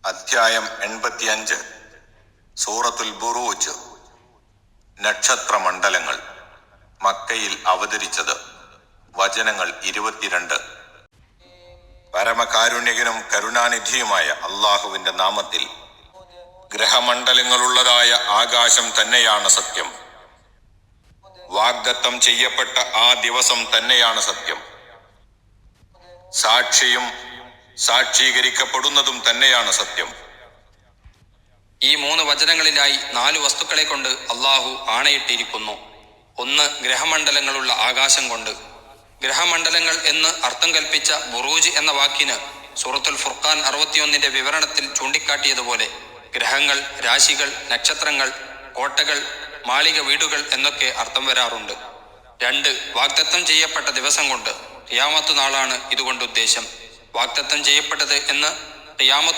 അധ്യായം 85 സൂറത്തുൽ ബുറൂജ്. നക്ഷത്രമണ്ഡലങ്ങൾ. മക്കയിൽ അവതരിച്ചത്. വചനങ്ങൾ 22. പരമകാരുണ്യകനും കരുണാനിധിയുമായ അള്ളാഹുവിന്റെ നാമത്തിൽ. ഗ്രഹമണ്ഡലങ്ങളുള്ളതായ ആകാശം തന്നെയാണ് സത്യം. വാഗ്ദത്തം ചെയ്യപ്പെട്ട ആ ദിവസം തന്നെയാണ് സത്യം. സാക്ഷിയും സാക്ഷീകരിക്കപ്പെടുന്നതും തന്നെയാണ് സത്യം. ഈ 3 വചനങ്ങളിലായി 4 വസ്തുക്കളെ കൊണ്ട് അള്ളാഹു ആണയിട്ടിരിക്കുന്നു. ഒന്ന്, ഗ്രഹമണ്ഡലങ്ങളുള്ള ആകാശം കൊണ്ട്. ഗ്രഹമണ്ഡലങ്ങൾ എന്ന് അർത്ഥം കൽപ്പിച്ച ബുറൂജ് എന്ന വാക്കിന് സൂറത്തുൽ ഫുർഖാൻ 61 വിവരണത്തിൽ ചൂണ്ടിക്കാട്ടിയതുപോലെ ഗ്രഹങ്ങൾ, രാശികൾ, നക്ഷത്രങ്ങൾ, കോട്ടകൾ, മാളിക വീടുകൾ എന്നൊക്കെ അർത്ഥം വരാറുണ്ട്. 2, വാഗ്ദത്തം ചെയ്യപ്പെട്ട ദിവസം കൊണ്ട്. ഖിയാമത്ത് നാളാണ് ഇതുകൊണ്ട് ഉദ്ദേശം. വാഗ്ദത്തം ചെയ്യപ്പെട്ടത് എന്ന് ഖിയാമത്ത്